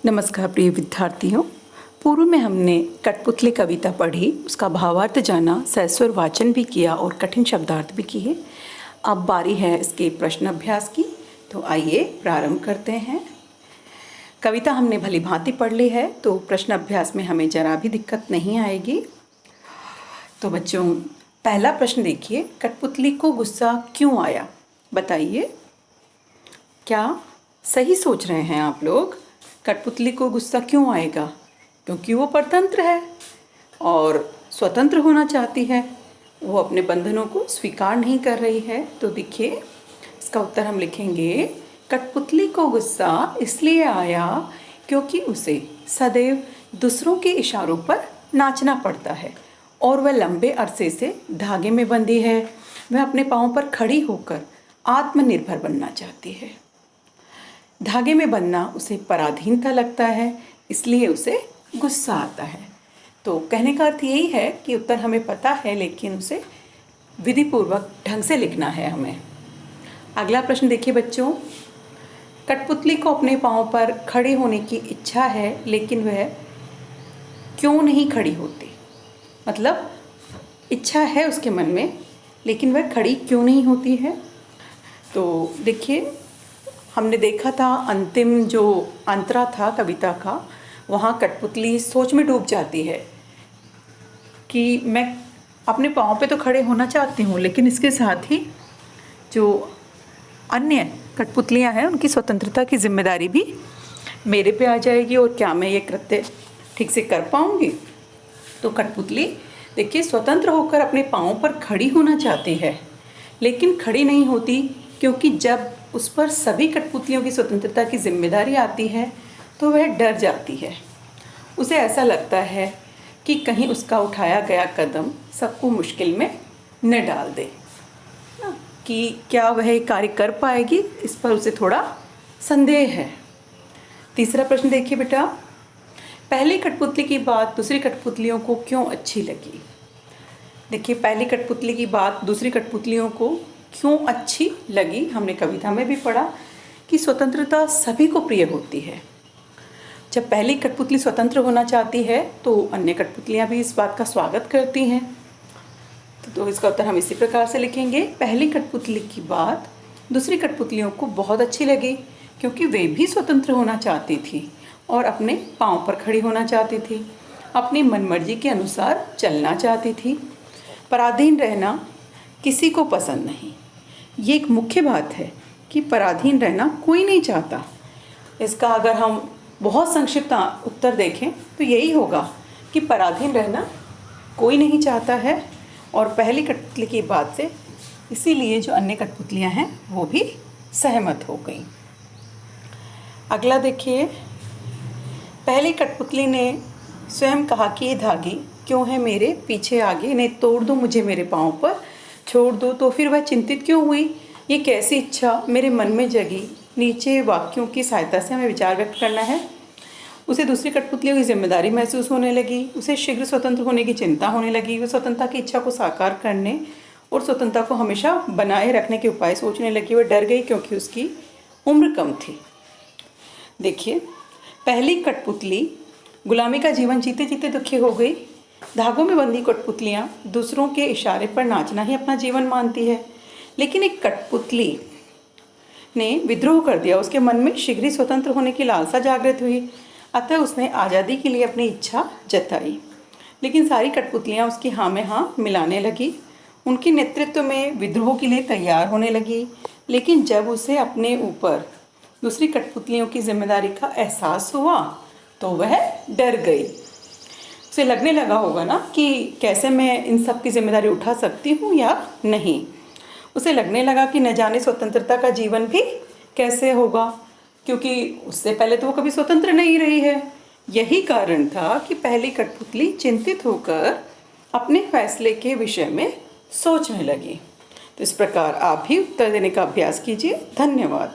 नमस्कार प्रिय विद्यार्थियों। पूर्व में हमने कठपुतली कविता पढ़ी, उसका भावार्थ जाना, सहस्वर वाचन भी किया और कठिन शब्दार्थ भी किए। अब बारी है इसके प्रश्न अभ्यास की, तो आइए प्रारंभ करते हैं। कविता हमने भली भांति पढ़ ली है, तो प्रश्न अभ्यास में हमें जरा भी दिक्कत नहीं आएगी। तो बच्चों, पहला प्रश्न देखिए, कठपुतली को गुस्सा क्यों आया? बताइए, क्या सही सोच रहे हैं आप लोग? कठपुतली को गुस्सा क्यों आएगा? क्योंकि वो परतंत्र है और स्वतंत्र होना चाहती है, वो अपने बंधनों को स्वीकार नहीं कर रही है। तो देखिए, इसका उत्तर हम लिखेंगे, कठपुतली को गुस्सा इसलिए आया क्योंकि उसे सदैव दूसरों के इशारों पर नाचना पड़ता है और वह लंबे अरसे से धागे में बंधी है। वह अपने पाँव पर खड़ी होकर आत्मनिर्भर बनना चाहती है। धागे में बंधना उसे पराधीनता लगता है, इसलिए उसे गुस्सा आता है। तो कहने का अर्थ यही है कि उत्तर हमें पता है, लेकिन उसे विधिपूर्वक ढंग से लिखना है हमें। अगला प्रश्न देखिए बच्चों, कठपुतली को अपने पाँव पर खड़े होने की इच्छा है, लेकिन वह क्यों नहीं खड़ी होती? मतलब इच्छा है उसके मन में, लेकिन वह खड़ी क्यों नहीं होती है? तो देखिए, हमने देखा था अंतिम जो अंतरा था कविता का, वहाँ कठपुतली सोच में डूब जाती है कि मैं अपने पाँव पे तो खड़े होना चाहती हूँ, लेकिन इसके साथ ही जो अन्य कठपुतलियाँ हैं उनकी स्वतंत्रता की जिम्मेदारी भी मेरे पे आ जाएगी, और क्या मैं ये कृत्य ठीक से कर पाऊँगी? तो कठपुतली देखिए स्वतंत्र होकर अपने पाँव पर खड़ी होना चाहती है, लेकिन खड़ी नहीं होती, क्योंकि जब उस पर सभी कठपुतलियों की स्वतंत्रता की जिम्मेदारी आती है तो वह डर जाती है। उसे ऐसा लगता है कि कहीं उसका उठाया गया कदम सबको मुश्किल में न डाल दे, कि क्या वह कार्य कर पाएगी, इस पर उसे थोड़ा संदेह है। तीसरा प्रश्न देखिए बेटा, पहली कठपुतली की बात दूसरी कठपुतलियों को क्यों अच्छी लगी? देखिए, पहली कठपुतली की बात दूसरी कठपुतलियों को क्यों अच्छी लगी? हमने कविता में भी पढ़ा कि स्वतंत्रता सभी को प्रिय होती है। जब पहली कठपुतली स्वतंत्र होना चाहती है तो अन्य कठपुतलियाँ भी इस बात का स्वागत करती हैं। तो इसका उत्तर हम इसी प्रकार से लिखेंगे, पहली कठपुतली की बात दूसरी कठपुतलियों को बहुत अच्छी लगी, क्योंकि वे भी स्वतंत्र होना चाहती थी और अपने पाँव पर खड़ी होना चाहती थी, अपनी मनमर्जी के अनुसार चलना चाहती थी। पराधीन रहना किसी को पसंद नहीं। ये एक मुख्य बात है कि पराधीन रहना कोई नहीं चाहता। इसका अगर हम बहुत संक्षिप्त उत्तर देखें तो यही होगा कि पराधीन रहना कोई नहीं चाहता है, और पहली कठपुतली की बात से इसीलिए जो अन्य कठपुतलियां हैं वो भी सहमत हो गई। अगला देखिए, पहली कठपुतली ने स्वयं कहा कि ये धागे क्यों है मेरे पीछे आगे, इन्हें तोड़ दो मुझे मेरे पाँव पर छोड़ दो। तो फिर वह चिंतित क्यों हुई? ये कैसी इच्छा मेरे मन में जगी? नीचे वाक्यों की सहायता से हमें विचार व्यक्त करना है। उसे दूसरी कठपुतलियों की जिम्मेदारी महसूस होने लगी, उसे शीघ्र स्वतंत्र होने की चिंता होने लगी, वह स्वतंत्रता की इच्छा को साकार करने और स्वतंत्रता को हमेशा बनाए रखने के उपाय सोचने लगी। वह डर गई क्योंकि उसकी उम्र कम थी। देखिए, पहली कठपुतली गुलामी का जीवन जीते जीते दुखी हो गई। धागों में बंधी कठपुतलियाँ दूसरों के इशारे पर नाचना ही अपना जीवन मानती है, लेकिन एक कठपुतली ने विद्रोह कर दिया। उसके मन में शीघ्र ही स्वतंत्र होने की लालसा जागृत हुई, अतः उसने आज़ादी के लिए अपनी इच्छा जताई। लेकिन सारी कठपुतलियाँ उसकी हाँ में हाँ मिलाने लगी, उनके नेतृत्व में विद्रोह के लिए तैयार होने लगी। लेकिन जब उसे अपने ऊपर दूसरी कठपुतलियों की जिम्मेदारी का एहसास हुआ तो वह डर गई। उसे लगने लगा होगा ना कि कैसे मैं इन सब की जिम्मेदारी उठा सकती हूँ या नहीं। उसे लगने लगा कि न जाने स्वतंत्रता का जीवन भी कैसे होगा, क्योंकि उससे पहले तो वो कभी स्वतंत्र नहीं रही है। यही कारण था कि पहली कठपुतली चिंतित होकर अपने फैसले के विषय में सोचने लगी। तो इस प्रकार आप भी उत्तर देने का अभ्यास कीजिए। धन्यवाद।